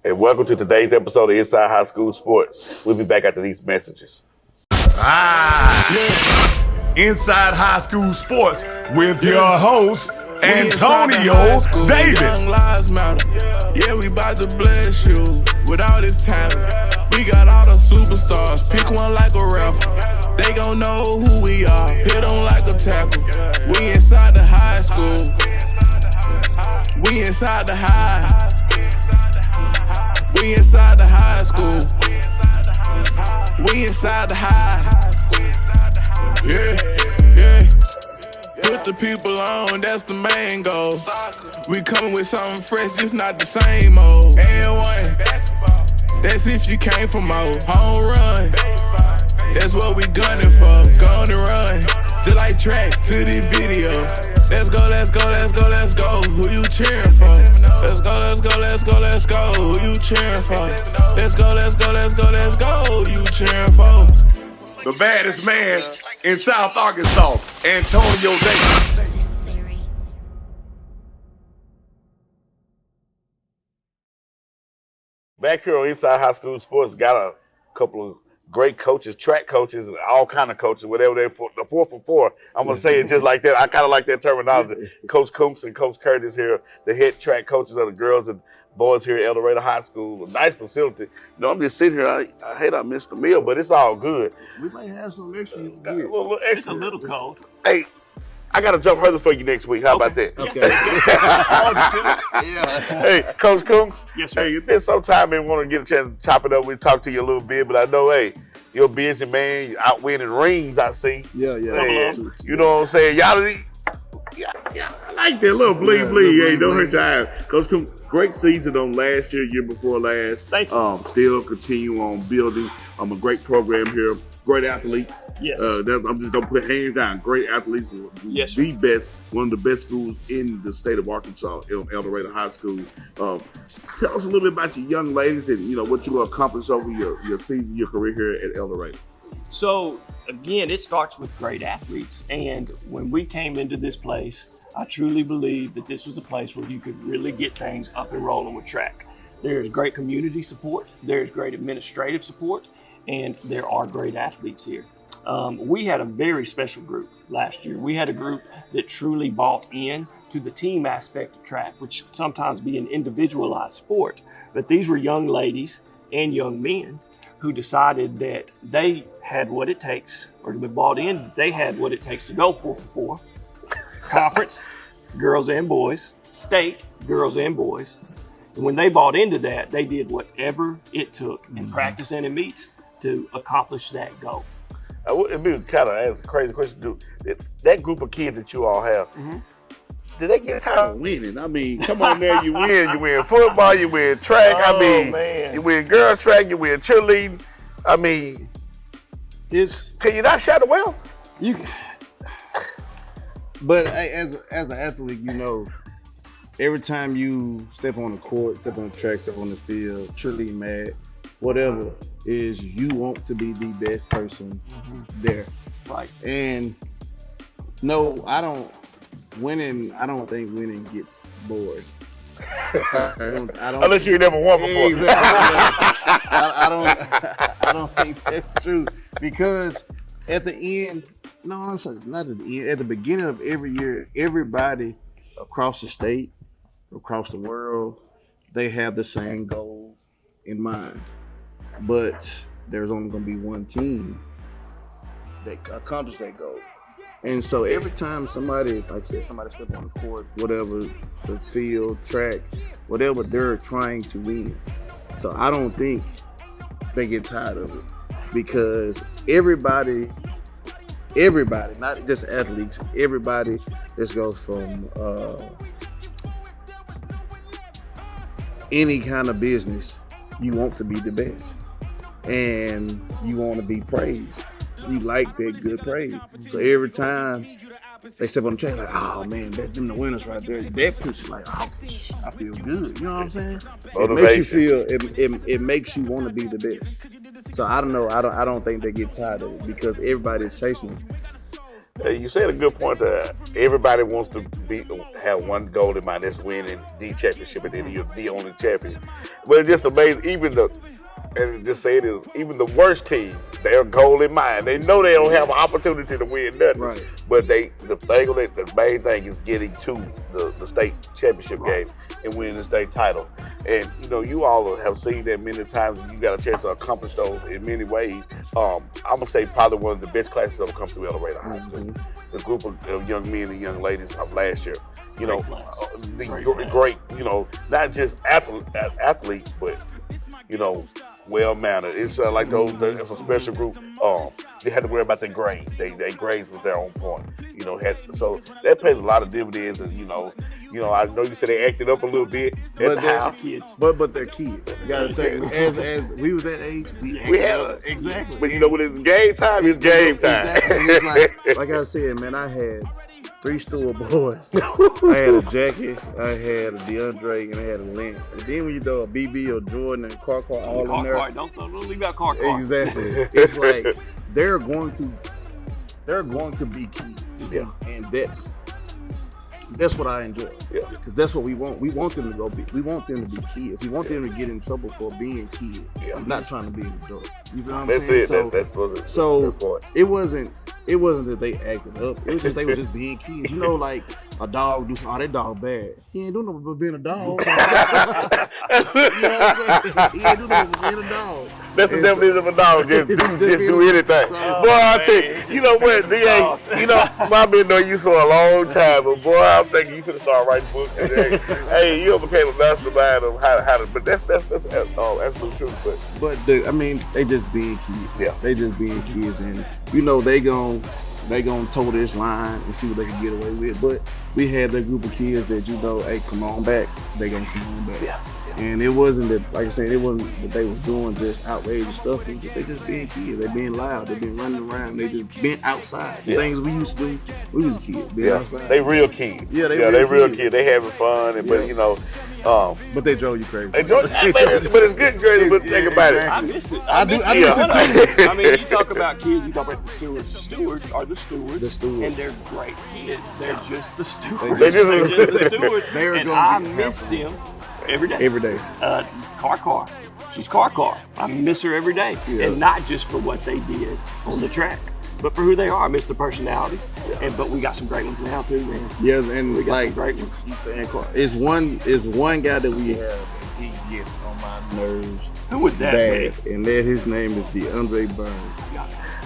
And welcome to today's episode of Inside High School Sports. We'll be back after these messages. Inside High School Sports with your host, Antonio Davis. Young lives matter. Yeah, we about to bless you with all this talent. We got all the superstars. Pick one like a rapper. They gon' know who we are. Hit them like a tackle. We inside the high school. We inside the high. We inside the high school. We inside the high. Yeah, yeah. Put the people on, that's the main goal. We coming with something fresh, just not the same old. And one, that's if you came from old. Home run, that's what we gunning for. Gonna run, just like track to the video. Let's go, let's go, let's go, let's go. Who you cheering for? Let's go, let's go, let's go, let's go. Who you cheering for? Let's go, let's go, let's go, let's go. Who you cheering for? The baddest man in South Arkansas, Antonio Davis. Back here on Inside High School Sports, got a couple of great coaches, track coaches, all kind of coaches, whatever they're for, the 4 for 4. I'm going to say it just like that. I kind of like that terminology. Coach Koonce and Coach Curtis here, the head track coaches of the girls and boys here at El Dorado High School. A nice facility. You know, I'm just sitting here. I hate I missed the meal, but it's all good. We might have some extra. Got a little extra. It's a little cold. Hey, I got a jump further for you next week. How about that? Okay. Yeah. Hey, Coach Koonce. Yes, sir. Hey, it's been some time and want to get a chance to chop it up. We talked to you a little bit, but I know, hey, you're a busy man. You're out winning rings, I see. Yeah. Hey, you know what I'm saying? Y'all, yeah, I like that little bleed. Hey, don't hurt your eyes. Coach Koonce, great season on last year before last. Thank you. Still continue on building. A great program here. Great athletes. Yes. I'm just gonna put hands down. Great athletes. Yes, The best, one of the best schools in the state of Arkansas, El Dorado High School. Tell us a little bit about your young ladies and what you accomplished over your season, your career here at El Dorado. So, again, it starts with great athletes. And when we came into this place, I truly believed that this was a place where you could really get things up and rolling with track. There's great community support. There's great administrative support. And there are great athletes here. We had a very special group last year. We had a group that truly bought in to the team aspect of track, which sometimes be an individualized sport. But these were young ladies and young men who decided that they had what it takes, or they bought in, they had what it takes to go 4 for 4. Conference, girls and boys, state, girls and boys. And when they bought into that, they did whatever it took in practice and in meets to accomplish that goal. It'd be kind of ask a crazy question. That group of kids that you all have, did they get tired of winning? I mean, come on there, you win. You win football, you win track. Man. You win girls track, you win cheerleading. I mean, can you not shout away? You. But as an athlete, every time you step on the court, step on the track, step on the field, cheerleading mat, whatever, is you want to be the best person there. Right. And no, I don't think winning gets bored. I don't Unless you never won before. Exactly. I don't think that's true, because at the end, not at the end, at the beginning of every year, everybody across the state, across the world, they have the same goal in mind. But there's only going to be one team that accomplishes that goal. And so every time somebody step on the court, whatever, the field, track, whatever, they're trying to win. So I don't think they get tired of it, because everybody, not just athletes, everybody, this goes from any kind of business, you want to be the best. And you want to be praised. You like that good praise. So every time they step on the track, like, oh man, that's them the winners right there. That puts you like, oh, I feel good. You know what I'm saying? Motivation. It makes you want to be the best. So I don't know. I don't think they get tired of it, because everybody's chasing it. You said a good point. Everybody wants to have one goal in mind. That's winning the championship, and then you're the only champion. But it's just amazing. And just say it is, even the worst team, their goal in mind. They know they don't have an opportunity to win nothing. Right. But the main thing is getting to the state championship game and winning the state title. And you all have seen that many times. You got a chance to accomplish those in many ways. I'm gonna say probably one of the best classes ever come through El Dorado High School. The group of young men and young ladies of last year. Great. Not just athletes, but well-mannered. It's like it's a special group. They had to worry about their grades. Their grades was their own point. So that pays a lot of dividends. And I know you said they acted up a little bit at the house. But they're kids. You gotta think, as we was that age, we have exactly. But when it's game time, it's game time. Exactly. It's like I said, man, I had 3 stool boys. I had a Jackie, I had a DeAndre, and I had a Lance. And then when you throw a BB or Jordan and Car all in there. Don't leave out Car. Exactly. It's like they're going to be kids. Yeah. And that's what I enjoy. Yeah. Because that's what we want. We want them to we want them to be kids. We want them to get in trouble for being kids. Yeah. Not trying to be an adult. You know what I'm That's saying? it. That's So point. it wasn't that they acted up. It was just they were just being kids. Like a dog do something. Oh, that dog bad. He ain't doing nothing but being a dog. You know what I'm saying? He ain't doing nothing but being a dog. That's the definition of a dog. Just do anything. Boy, I tell you, you know what, DA, my man know you for a long time, but boy, I'm thinking you should start writing books today. Hey, you became a mastermind of how to, but that's absolute truth. But they just being kids. Yeah. They just being kids, and they gonna toe this line and see what they can get away with. But we had that group of kids that hey, come on back. They gonna come on back. Yeah. And it wasn't that, like I said, it wasn't that they was doing just outrageous stuff. They just being kids. They being loud. They been running around. They just been outside. The things we used to do, we was kids. Being outside. They real kids. Yeah, they real kids. They having fun, but they drove you crazy. But it's good crazy. But think about it. I miss it. I miss it too. I mean, you talk about kids. You talk about the stewards. The stewards are the stewards. The stewards. And they're great kids. They're just the stewards. They're just the stewards. And I miss them. Every day. Car. She's car. I miss her every day. Yeah. And not just for what they did on the track, but for who they are. I miss the personalities. Yeah. But we got some great ones now too, man. Yes, and we got some great ones. It's one guy that we have, and he gets on my nerves. Who would that be? And his name is DeAndre Burns.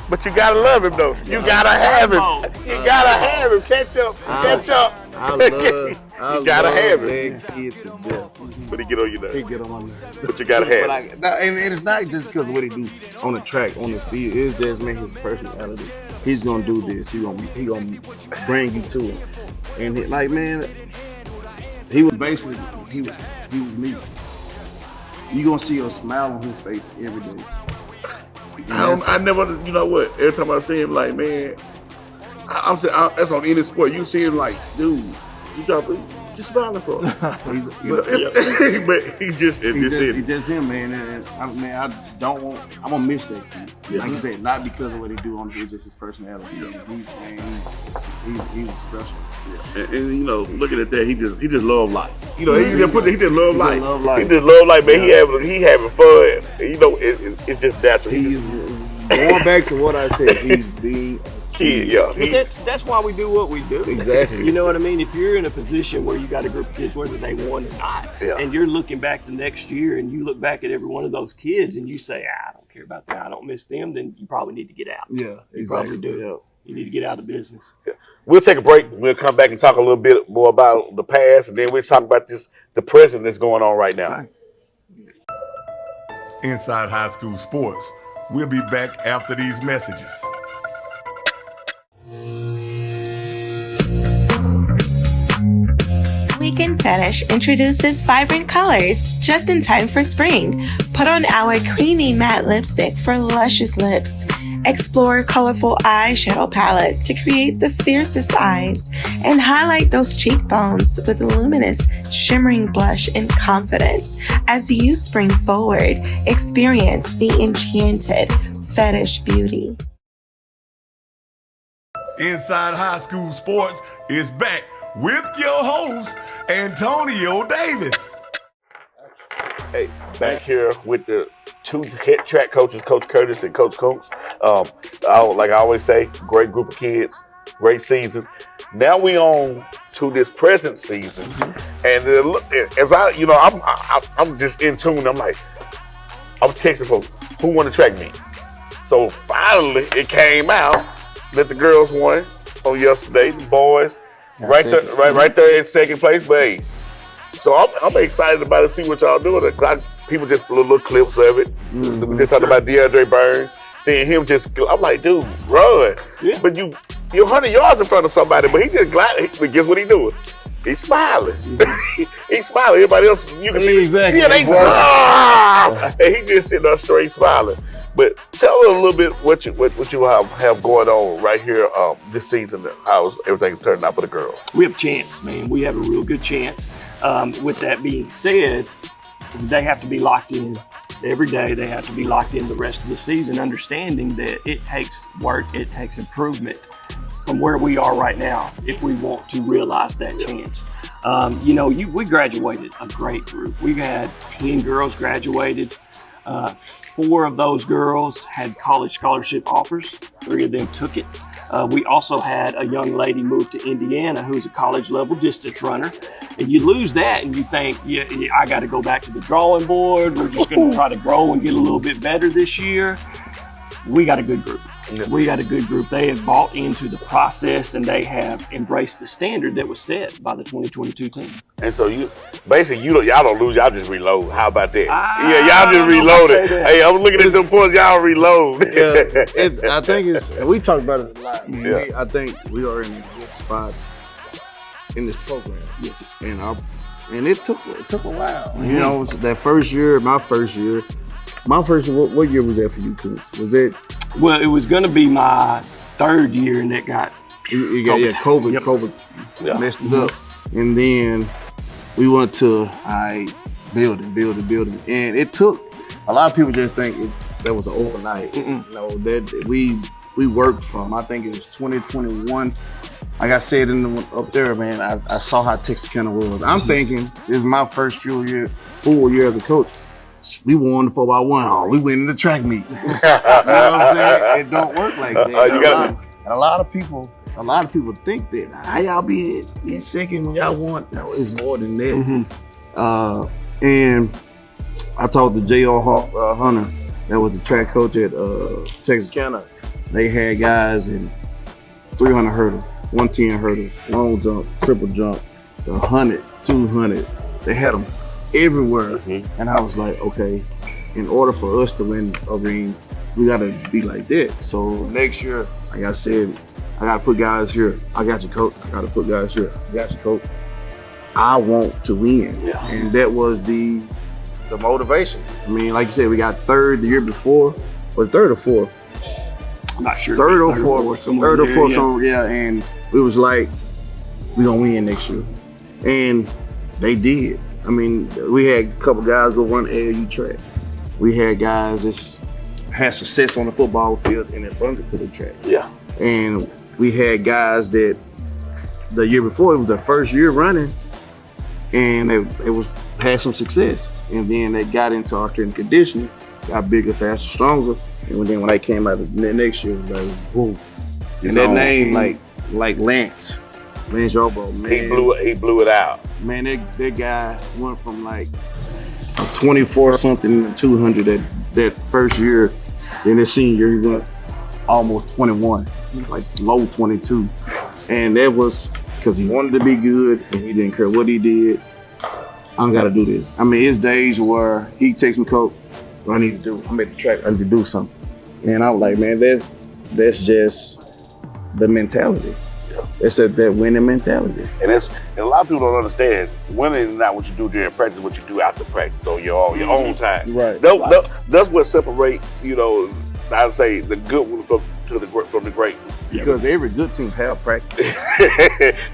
But you gotta love him though. You gotta have him. You gotta have him. Catch up. I gotta have him. That kid to death. But he get on your nerves. He get on my nerves. But you gotta have him. And it's not just because of what he do on the track, on the field. It's just his personality. He's gonna do this. He gonna bring you to it. And he was basically he was me. You gonna see a smile on his face every day. I never, every time I see him, like, man, I'm saying, that's on any sport. You see him like, dude, just smiling for him. But he just him, man. And I'm gonna miss that kid. Yeah. Like you said, not because of what he do on the field, just his personality. He's special. Yeah. And looking at that, he just love life. He just love life. He just love life, man. Yeah. He having fun. It's just natural. He's going back to what I said. He's being a kid. Yeah. But that's why we do what we do. Exactly. You know what I mean? If you're in a position where you got a group of kids, whether they won or not, and you're looking back the next year and you look back at every one of those kids and you say, I don't care about that, I don't miss them, then you probably need to get out. Yeah, you probably do. Yeah. You need to get out of business. Yeah. We'll take a break. We'll come back and talk a little bit more about the past, and then we'll talk about the present that's going on right now. Right. Inside High School Sports. We'll be back after these messages. Weekend Fetish introduces vibrant colors just in time for spring. Put on our creamy matte lipstick for luscious lips. Explore colorful eyeshadow palettes to create the fiercest eyes and highlight those cheekbones with luminous, shimmering blush and confidence. As you spring forward, experience the enchanted fetish beauty. Inside High School Sports is back with your host, Antonio Davis. Hey, back here with the two head track coaches, Coach Curtis and Coach Koonce. Like I always say, great group of kids, great season. Now we on to this present season, and as I'm just in tune. I'm like, I'm texting folks, who won the track meet? So finally, it came out that the girls won on yesterday. The boys, right there in second place, but hey, so I'm excited about it. See what y'all doing. People just little clips of it. We just talked about DeAndre Burns, seeing him just. I'm like, dude, run! Yeah. But you're 100 yards in front of somebody, but he just glad. But guess what he doing? He's smiling. He's smiling. Everybody else, you can see. Exactly. Yeah, and he just sitting there straight smiling. But tell us a little bit what you have going on right here this season. How's everything turning out for the girls? We have a chance, man. We have a real good chance. With that being said, they have to be locked in every day. They have to be locked in the rest of the season, understanding that it takes work, it takes improvement from where we are right now if we want to realize that chance. We graduated a great group. We've had 10 girls graduated. 4 of those girls had college scholarship offers. 3 of them took it. We also had a young lady move to Indiana who's a college level distance runner. And you lose that and you think, I got to go back to the drawing board. We're just going to try to grow and get a little bit better this year. We got a good group. Yeah. We got a good group. They have bought into the process and they have embraced the standard that was set by the 2022 team. And so y'all don't lose, y'all just reload. How about that? Y'all just reloaded. Hey, I'm looking at some points, y'all reload. I think we talked about it a lot. Yeah. I think we are in a good spot in this program. Yes. And it took a while. Mm-hmm. That first year, my first year, what year was that for you, Koonce? Was it? Well, it was going to be my 3rd year, and it got COVID. Yep. COVID messed it up, and then we went to building, and it took. A lot of people just think that was an overnight. That we worked from. I think it was 2021. Like I said up there, man, I saw how Texarkana was. I'm thinking this is my first full year as a coach. We won the 4x1. Oh, we win in the track meet. You know what I'm saying? It don't work like that. And a lot of people think that how y'all be in second when y'all won. No, it's more than that. And I talked to J.R. Hunter, that was the track coach at Texarkana. They had guys in 300 hurdles, 110 hurdles, long jump, triple jump, 100, 200. They had them everywhere. And I was like, okay, in order for us to win a ring, we gotta be like that. So next year, like I said, I gotta put guys here. I got you, coach. I gotta put guys here. I got you, coach. I want to win. Yeah. And that was the motivation. I mean, like you said, we got 3rd the year before. Was 3rd or 4th? I'm not sure. 3rd or 4th. 3rd or 4th. So yeah, and it was like, we gonna win next year. And they did. I mean, we had a couple guys go run AAU track. We had guys that had success on the football field and then run it to the track. Yeah. And we had guys that the year before, it was their first year running, and it had some success. And then they got into our strength and conditioning, got bigger, faster, stronger. And then when they came out the next year, it was like, boom. And that name, like Lance Yarbo, man. He blew it out. Man, that guy went from like 24 something to 200 that first year. Then his senior year, he went almost 21, like low 22. And that was because he wanted to be good and he didn't care what he did. I gotta do this. I mean, it's days where he takes me, coach, what I need to do. I'm at the track, I need to do something. And I'm like, man, that's just the mentality. It's that winning mentality. And a lot of people don't understand, winning is not what you do during practice, what you do after practice on your own time. Right. That's what separates, I'd say, the good one from the great one. Because every good team have practice.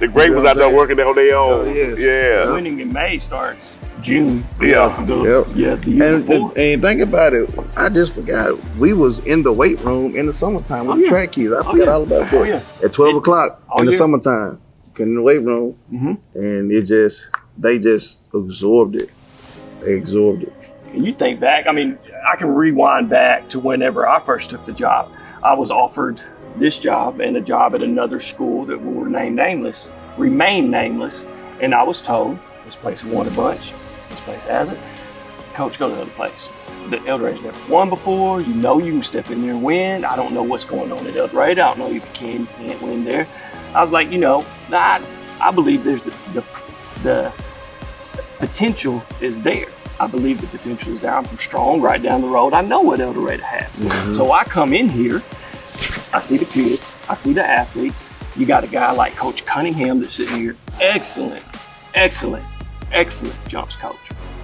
The great ones out there working on their own. Yeah. Winning in May starts June. Yeah. The year before. And think about it, I just forgot we was in the weight room in the summertime with the track kids. I forgot all about that. Oh, yeah. At 12 o'clock in the yeah. summertime, in the weight room, and they just absorbed it. They absorbed it. And you think back, I mean, I can rewind back to whenever I first took the job. I was offered this job and a job at another school that will remain nameless, and I was told, this place won a bunch, this place hasn't. Coach, go to the other place. The El Dorado's never won before. You know you can step in there and win. I don't know what's going on at El Dorado. I don't know if you can't win there. I was like, I believe there's the potential is there. I believe the potential is there. I'm from Strong, right down the road. I know what El Dorado has. So I come in here, I see the kids, I see the athletes. You got a guy like Coach Cunningham that's sitting here. Excellent jumps coach.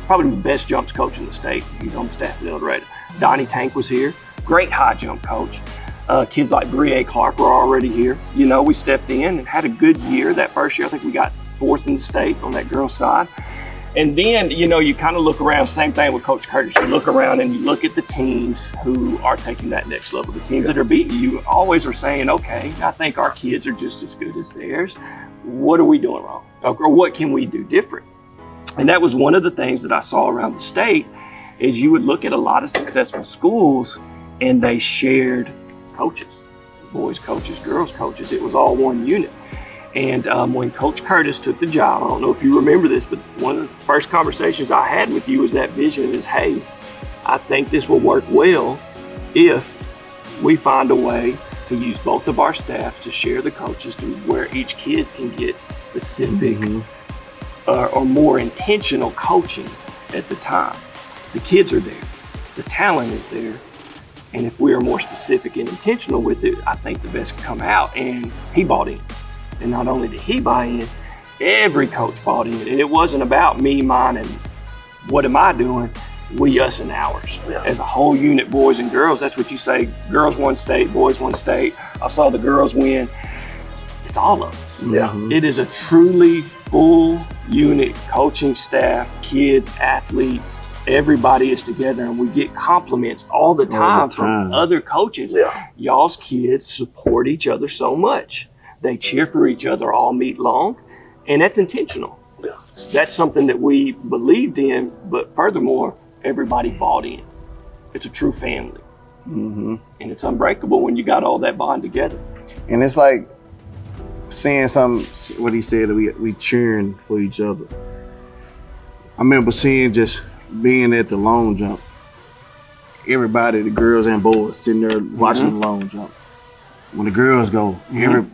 Probably the best jumps coach in the state. He's on the staff at El Dorado. Donnie Tank was here. Great high jump coach. Kids like Brie Clark were already here. We stepped in and had a good year that first year. I think we got 4th in the state on that girls' side. And then, you kind of look around, same thing with Coach Curtis. You look around and you look at the teams who are taking that next level. The teams that are beating you always are saying, okay, I think our kids are just as good as theirs. What are we doing wrong? Or what can we do different? And that was one of the things that I saw around the state is you would look at a lot of successful schools and they shared coaches, boys coaches, girls coaches. It was all one unit. And when Coach Curtis took the job, I don't know if you remember this, but one of the first conversations I had with you was that vision is, hey, I think this will work well if we find a way to use both of our staffs to share the coaches to where each kid can get specific or more intentional coaching at the time. The kids are there, the talent is there, and if we are more specific and intentional with it, I think the best can come out. And he bought in. And not only did he buy in, every coach bought in. And it wasn't about me, mine, and what am I doing? We, us, and ours. Yeah. As a whole unit, boys and girls, that's what you say. Girls one state, boys one state. I saw the girls win. It's all of us. Yeah. It is a truly full unit coaching staff, kids, athletes. Everybody is together and we get compliments all the time from other coaches. Yeah. Y'all's kids support each other so much. They cheer for each other all meet long, and that's intentional. Yeah. That's something that we believed in, but furthermore, everybody bought in. It's a true family. And it's unbreakable when you got all that bond together. And it's like seeing what he said, we cheering for each other. I remember just being at the long jump, everybody, the girls and boys, sitting there watching the long jump. When the girls go,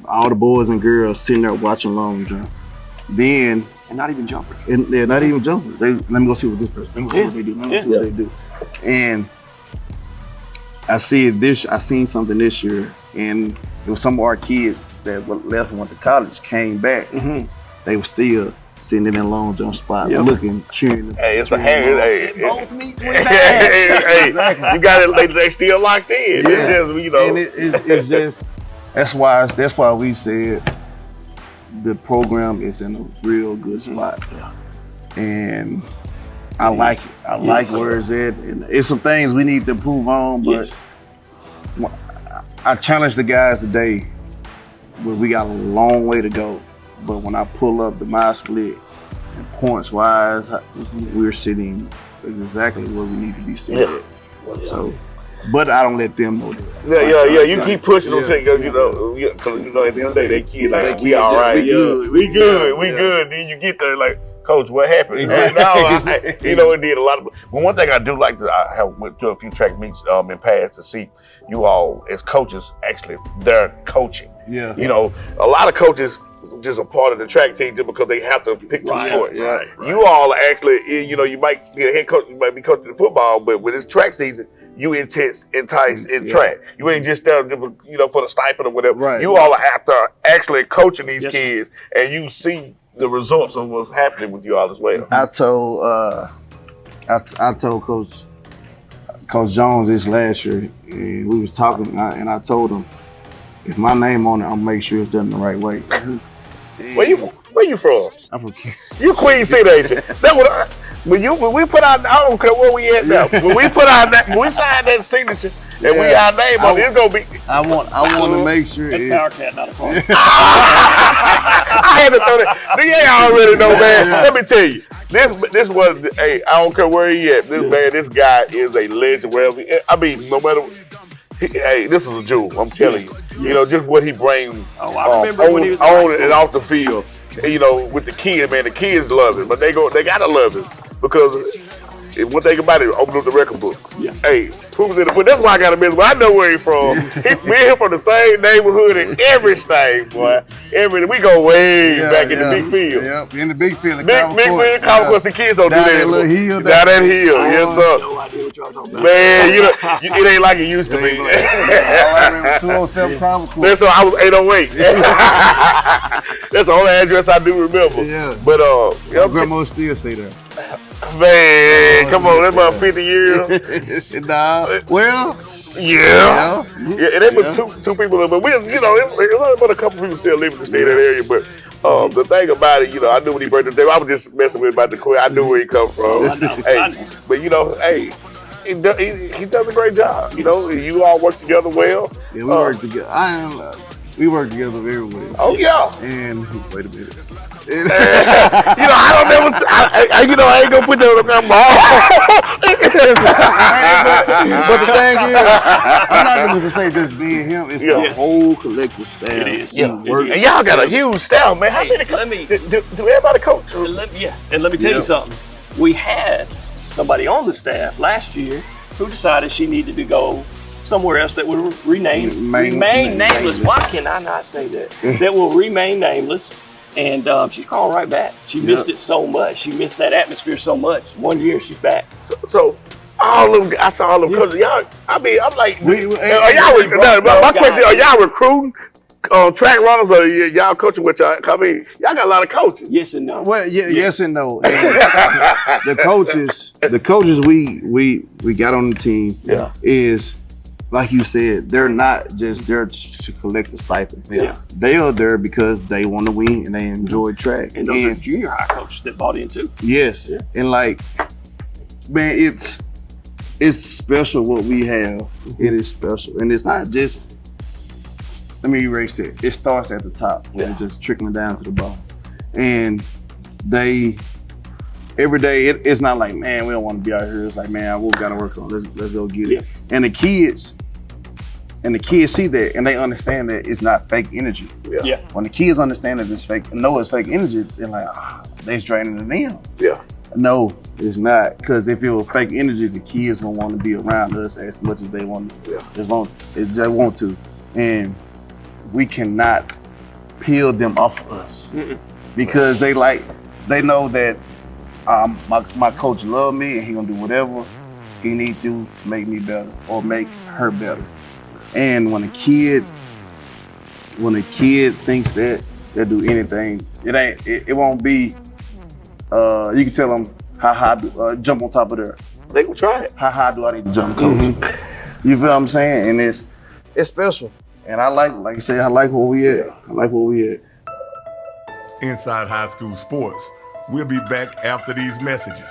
all the boys and girls sitting there watching long jump. Then And not even jumpers. And they're not even jumpers. Let me go see what this person. Let me go see what they do. Let me see what they do. And I seen something this year, and it was some of our kids that left and went to college, came back. They were still sitting in that long jump spot, looking, cheering. Hey, it's a hey, both meets with hey, you got it. They still locked in. Yeah. It's just, And it's just that's why we said the program is in a real good spot, and I like it. I like where it's at, and it's some things we need to improve on. But I challenge the guys today. Where we got a long way to go, but when I pull up the mile split and points wise, we're sitting exactly where we need to be sitting at. So, but I don't let them know that. Yeah. You keep pushing them, because at the end of the day, they kid like we all right. We good. Then you get there like, Coach, what happened? Exactly. It did a lot of. But one thing I do like I have went to a few track meets in past to see you all as coaches actually they're coaching. Yeah. A lot of coaches just a part of the track team just because they have to pick two sports. Right. You all are actually, you might be a head coach, you might be coaching the football, but with this track season, you enticed in track. You ain't just there, for the stipend or whatever. Right. You all are after actually coaching these kids, and you see the results of what's happening with you all as well. I told Coach Jones this last year, and we was talking, and I told him, if my name on it, I'll make sure it's done the right way. Where you from? I'm from Kansas. You Queen City, ain't you? That's what when we put out, I don't care where we at now. When we put out that, when we sign that signature and we our name on it, it's gonna be. I want to make sure That's Power Cat, not a car. I had to throw that. I already know, man. Let me tell you, this was. Hey, I don't care where he at. This guy is a legend. Wherever, I mean, no matter. Hey, this is a jewel. I'm telling you. Yes. You know, just what he brings I remember when he was on and off the field. You know, with the kids, man, the kids love it, but they gotta love it because one thing about it, open up the record book. Yeah. Hey, who's in it? But that's why I got a mess. But I know where he's from. Me and him from the same neighborhood and everything, boy. We go way back in the big field. Yep, in the big field. Big field, Concourse. The kids don't do that anymore. Hill, down that hill, yes sir. No idea what y'all talking about. Man, it ain't like it used to be. I remember 207 Concourse. That's so I was 808. That's the only address I do remember. Yeah. But My grandma still say that. Man, come on, that's about 50 years. Nah, well, Yeah, and there was two people, but we, you know, it was about a couple people still living in the state of that area. But the thing about it, you know, I knew when he birthed his day. I was just messing with about the queen. I knew where he come from. I know. But you know, hey, he does a great job. You know, you all work together well. yeah, we work together. We work together very well. Oh yeah. And wait a minute. You know, I don't never. I ain't gonna put that on the But the thing is, I'm not going to say just being him. It's the whole collective staff. It is. And y'all got a huge staff, man. How many? Do everybody coach? And let me tell you something. We had somebody on the staff last year who decided she needed to go somewhere else that would remain nameless. Why can I not say that? That will remain nameless. And she's calling right back. She missed it so much. She missed that atmosphere so much. 1 year, she's back. So all them, I saw all them coaches. Y'all, I mean, I'm like, my question: are y'all recruiting track runners, or y'all coaching with y'all? I mean, y'all got a lot of coaches. Yes and no. Well, yes and no. And the coaches we got on the team is, like you said, they're not just there to collect the stipend. Yeah. They are there because they want to win and they enjoy track. And those are junior high coaches that bought in too. Yes. Yeah. And like, man, it's special what we have. It is special. And it's not just, let me erase that. It starts at the top and it's just trickling down to the bottom. And they, every day, it's not like, man, we don't want to be out here. It's like, man, we got to work on it. Let's go get it. And the kids see that and they understand that it's not fake energy. Yeah. When the kids understand that it's fake, know it's fake energy, they're like, they're draining it in. Yeah. No, it's not. Because if it was fake energy, the kids don't want to be around us as much as they want to. They want to. And we cannot peel them off of us. Because they know that my coach love me and he gonna do whatever he need to make me better or make her better. And when a kid thinks that they'll do anything, it won't be. You can tell them how high jump on top of there. They gonna try it. How high do I need to jump, coach? You feel what I'm saying? And it's special. And I like you say, I like where we at. Inside High School Sports. We'll be back after these messages.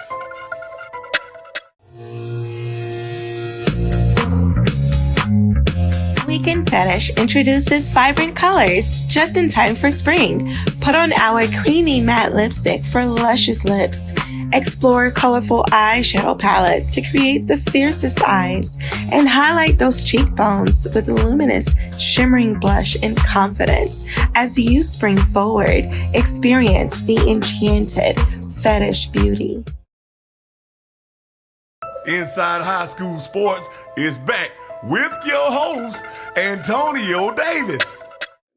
Weekend Fetish introduces vibrant colors just in time for spring. Put on our creamy matte lipstick for luscious lips. Explore colorful eyeshadow palettes to create the fiercest eyes and highlight those cheekbones with luminous, shimmering blush and confidence. As you spring forward, experience the enchanted fetish beauty. Inside High School Sports is back with your host, Antonio Davis.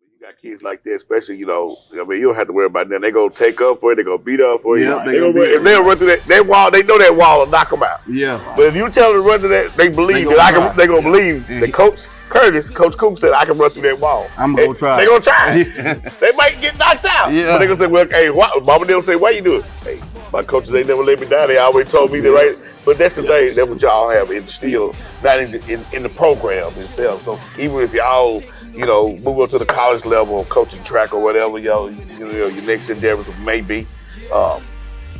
You got kids like that, especially, you know, I mean, you don't have to worry about them. They gonna take up for it. They gonna beat up for you. If they'll run through that wall, they know that wall will knock them out. Yeah. But if you tell them to run through that, they believe that they gonna believe that Coach Koonce said I can run through that wall. I'm gonna try. They gonna try. They might get knocked out. Yeah. But they gonna say, well, hey, Mama they'll say, why you do it? Hey, my coaches ain't never let me down. They always told me that, right? But that's the thing. That's what y'all have instilled, not in the program itself. So even if y'all, you know, move up to the college level of coaching track or whatever, your next endeavors may be,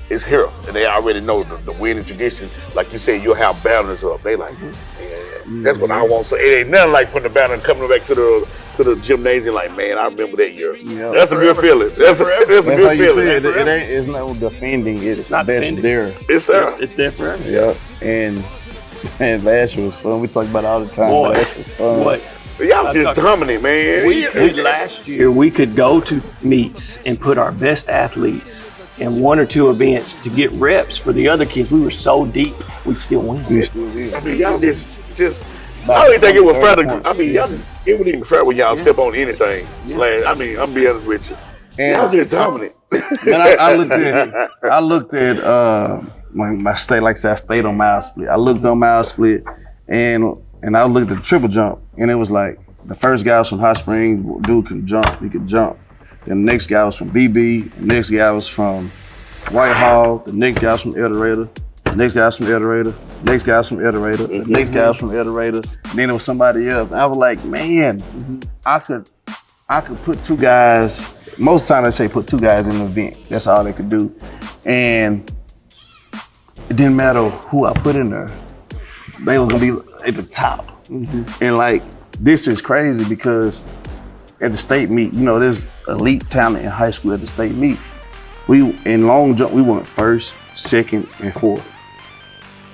it's here, and they already know the winning tradition. Like you said, you'll have banners up. They like, man, that's what I want to say. It ain't nothing like putting a banner and coming back to the gymnasium like, man, I remember that year. Yeah. That's a good feeling. That's a good feeling. It's no defending. It's not that's defending. there. It's there. It's there forever. Yeah, and last year was fun. We talk about it all the time. Boy, Last year was fun. what? Y'all just dominant, man. We last year we could go to meets and put our best athletes in 1 or 2 events to get reps for the other kids. We were so deep, we'd still win. I mean, y'all just I don't even think it was fair to. I mean, y'all just it wasn't even fair when y'all step on anything. Like, I mean, I'm being honest with you. Y'all just dominant. And I looked at my state, like I said, I stayed on mile split. I looked on mile split, and I looked at the triple jump, and it was like the first guy was from Hot Springs. Dude could jump. He could jump. Then the next guy was from BB. The next guy was from Whitehall. The next guy was from El Dorado. The next guy was from El Dorado. The next guy was from El Dorado. The next guy was from El Dorado. And then there was somebody else. I was like, man, I could put 2 guys. Most of the time they say put 2 guys in an event. That's all they could do. And it didn't matter who I put in there. They were gonna be at the top. And like, this is crazy because at the state meet, you know, there's elite talent in high school at the state meet. In long jump, we went 1st, 2nd, and 4th.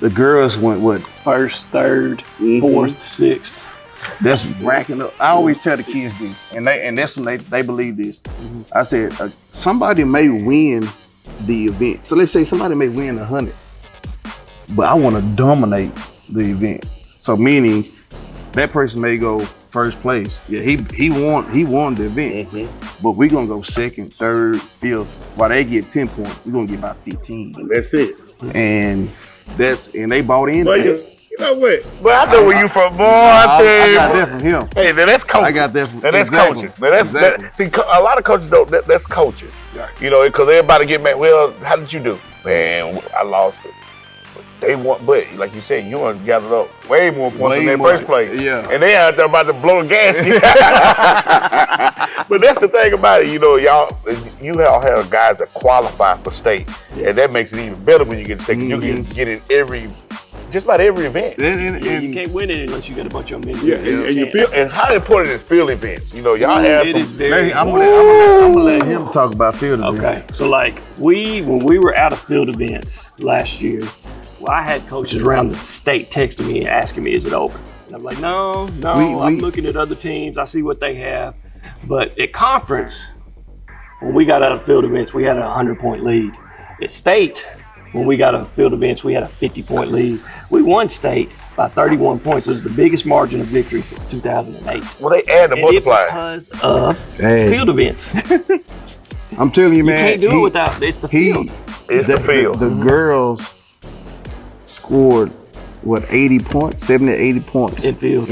The girls went what? 1st, 3rd, 4th, 6th. That's racking up. I always tell the kids this, and that's when they believe this. I said, somebody may win the event. So let's say somebody may win 100, but I want to dominate the event. So meaning that person may go 1st place. Yeah, he won the event, but we're gonna go 2nd, 3rd, 5th. While they get 10 points, we're gonna get about 15. That's it. And they bought in. But you know what? But I know where you from, boy. I I got tell that from him. Hey, now that's coaching. I got that from Now that's exactly. coaching. Now that's see, a lot of coaches don't. That's coaching. You know, because everybody get mad. Well, how did you do? Man, I lost it. They want, but like you said, you want to gather up way more points in their first place. Yeah. And they out there about to blow the gasket. But that's the thing about it, you know, you all have guys that qualify for state. Yes. And that makes it even better when you get to state. You can get in just about every event. And you can't win it unless you got a bunch of them in there. Yeah, and you feel, and how important is field events? You know, y'all have it some. is very I'm gonna let him talk about field events. Okay, so like when we were out of field events last year, well, I had coaches around the state texting me and asking me, is it over? And I'm like, no, I'm looking at other teams. I see what they have. But at conference, when we got out of field events, we had a 100-point lead. At state, when we got out of field events, we had a 50-point lead. We won state by 31 points. It was the biggest margin of victory since 2008. Well, they add the multiplier. Because of field events. I'm telling you, man. You can't do it without, it's the field. It's the field. The girls scored 80 points, 70 to 80 points in field.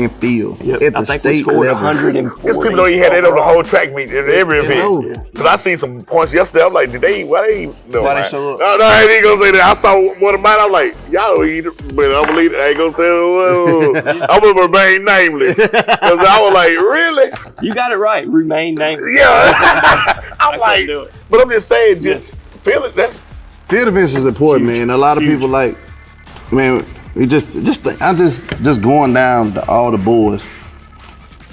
Yep. At the state we scored level. 140. Because people don't even have that on the whole track meet in every event. Because I seen some points yesterday. I'm like, why they show up? No, I ain't gonna say that. I saw one of mine. I'm like, y'all don't eat it, but I'm gonna leave it. I ain't gonna tell. I'm gonna remain nameless. Because I was like, really? You got it right. Remain nameless. Yeah. I'm like, but I'm just saying, just feel it. Field events is important, man. A lot of people like, man. I'm just going down to all the boys.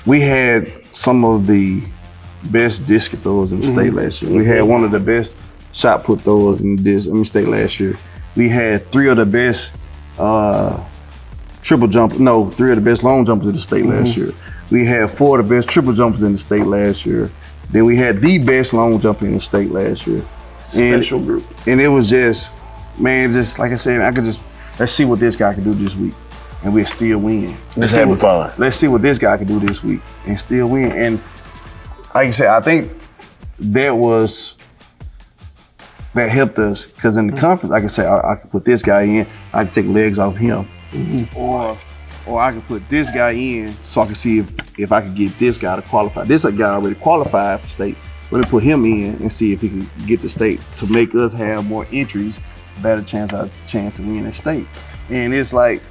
We had some of the best disc throwers in the state last year. We had one of the best shot put throwers in the state last year. We had 3 of the best 3 of the best long jumpers in the state last year. We had 4 of the best triple jumpers in the state last year. Then we had the best long jumper in the state last year. Special group. And it was just, man, just like I said, let's see what this guy can do this week, and we'll still win. Let's see what this guy can do this week and still win. And like I said, I think that helped us because in the conference, like I said, I could put this guy in, I could take legs off him, or I could put this guy in so I can see if I could get this guy to qualify. This guy already qualified for state. Let me put him in and see if he can get to state to make us have more entries. Better chance to win at state. And it's like,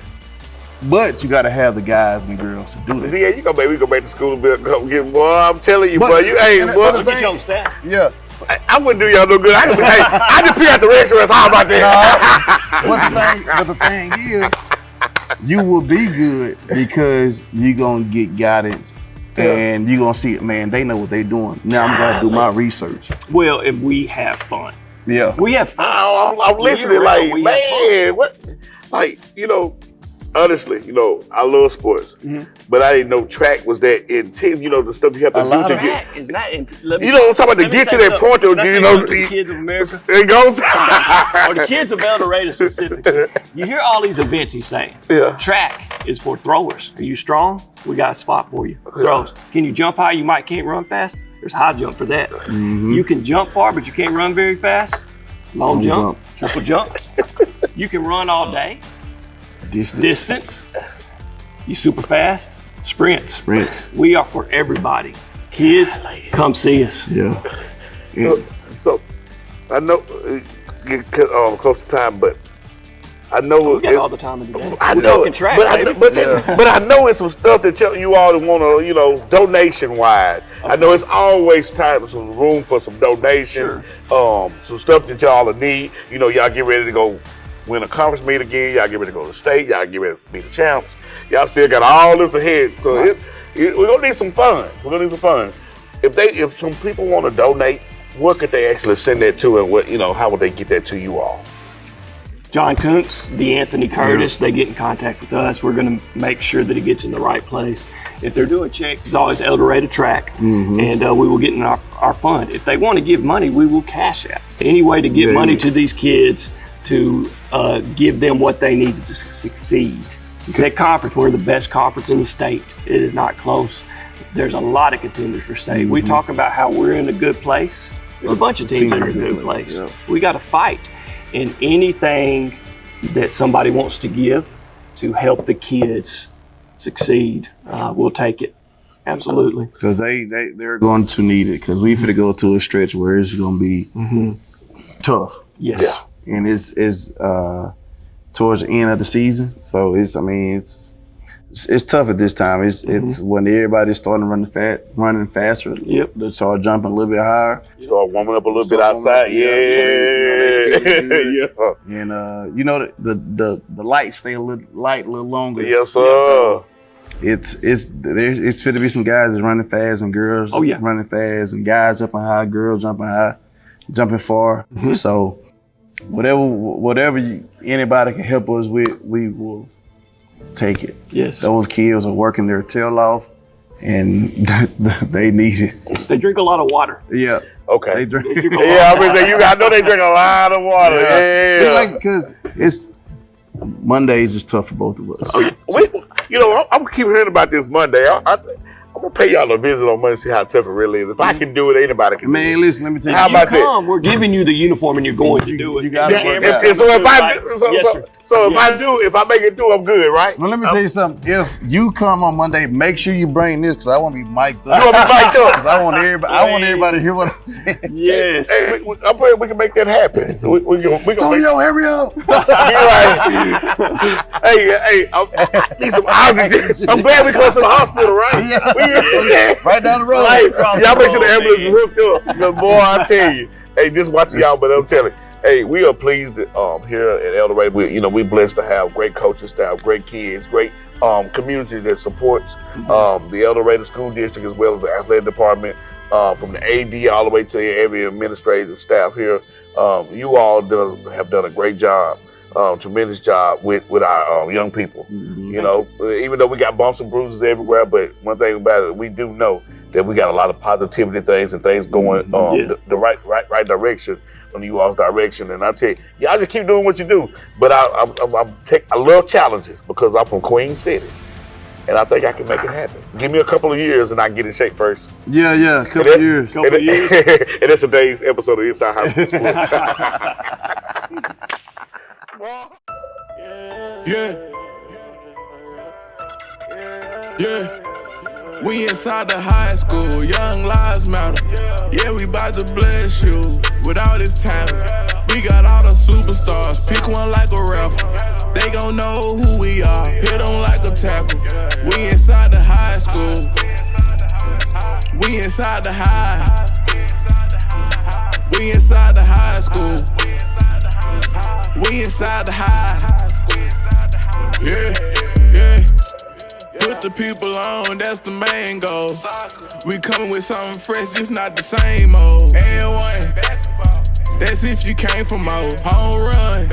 but you gotta have the guys and the girls to do that. Yeah, we go back to school a bit. Boy, I'm telling you, boy, you ain't boy. Get your staff. Yeah, I wouldn't do y'all no good. I just pick out the restaurants. How about that? But the thing is, you will be good because you're gonna get guidance and you're gonna see it, man. They know what they're doing. Now I'm gonna do my research. Well, and we have fun. Yeah. We have fun. I'm listening like, man, what? Like, honestly, I love sports, but I didn't know track was that intense. The stuff you have to do to get. Track is not intense. I'm talking about to get to that point. To the kids of America. It goes. Or the kids of El Dorado specifically. You hear all these events he's saying. Yeah. Track is for throwers. Are you strong? We got a spot for you. Throws. Can you jump high? You can't run fast. There's high jump for that. You can jump far, but you can't run very fast. Long jump, triple jump. You can run all day. Distance. You super fast. Sprints. We are for everybody. Kids, come see us. Yeah. So, I know get close to time, but I know We got all the time in the day. I We're know, talking track, but baby. I know it's some stuff that you all want to, donation wise. Okay. I know it's always time, some room for some donation, some stuff that y'all need. Y'all get ready to go win a conference meet again. Y'all get ready to go to the state. Y'all get ready to be the champs. Y'all still got all this ahead, so we're gonna need some fun. If some people want to donate, what could they actually send that to, and how would they get that to you all? John Koonce, Anthony Curtis, they get in contact with us. We're going to make sure that it gets in the right place. If they're doing checks, it's always El Dorado Track, and we will get in our fund. If they want to give money, we will cash out. Any way to get money to these kids to give them what they need to succeed. You said conference, we're the best conference in the state. It is not close. There's a lot of contenders for state. We talk about how we're in a good place. There's a bunch of teams that are in a good place. Yeah. We got to fight. And anything that somebody wants to give to help the kids succeed, we'll take it. Absolutely. Because they're going to need it, because we finna go to a stretch where it's going to be tough. Yes. Yeah. And it's towards the end of the season. So it's tough at this time. It's when everybody's starting to running faster. Yep. They start jumping a little bit higher. You start warming up a little bit outside. Yeah. And the lights stay a little longer. Yes, sir. It's fit to be some guys that's running fast and girls running fast and guys jumping high, girls jumping high, jumping far. So whatever anybody can help us with, we will take it. Yes. Those kids are working their tail off, and they need it. They drink a lot of water. Yeah. Okay. They drink. I was gonna say I know they drink a lot of water. Yeah. Because it's Mondays is tough for both of us. Oh, yeah. I'm keep hearing about this Monday. I'm gonna pay y'all a visit on Monday to see how tough it really is. If I can do it, anybody can. Man, do it. listen, let me tell you. How about that? We're giving you the uniform and you're going to do it. You got it. If I make it through, I'm good, right? Well, let me tell you something. If you come on Monday, make sure you bring this, because I want to be mic'd up. You want to be mic'd up? Because I want everybody to hear what I'm saying. Yes. Hey, I'm praying we can make that happen. We can Antonio, hurry up. Hey, I need some oxygen. I'm glad we close to the hospital, right? Yeah. Right down the road. Right. Y'all make sure the ambulance is hooked up. Because boy, I tell you, hey, just watching y'all, but I'm telling you, hey, we are pleased that, here at El Dorado. We're blessed to have great coaching staff, great kids, great community that supports the El Dorado School District, as well as the athletic department, from the AD all the way to every administrative staff here. You all have done a great job. Tremendous job with our young people. Even though we got bumps and bruises everywhere, but one thing about it, we do know that we got a lot of positivity things and things going the right direction, on you all's direction. And I tell you, y'all just keep doing what you do. But I love challenges, because I'm from Queen City, and I think I can make it happen. Give me a couple of years and I can get in shape first. Yeah, a couple of years. And that's today's episode of Inside High School Sports. Yeah. We inside the high school, young lives matter. Yeah, we bout to bless you with all this talent. We got all the superstars, pick one like a rapper. They gon' know who we are, hit them like a tackle. We inside the high school. We inside the high. We inside the high school. We inside the high. Yeah, yeah. Put the people on, that's the main goal. We coming with something fresh, it's not the same old. And one, that's if you came from old. Home run,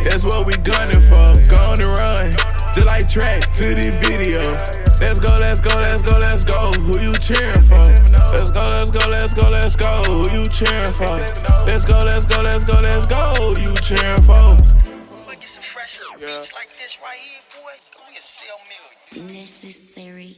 that's what we gunning for. Gonna run, just like track to the video. Let's go, let's go, let's go, let's go. Who you cheering for? Let's go, let's go, let's go, let's go. Who you cheering for? Let's go, let's go, let's go, let's go. Who you cheering for? Get some fresh beats like this right here, boy. Go get sell million. Necessary.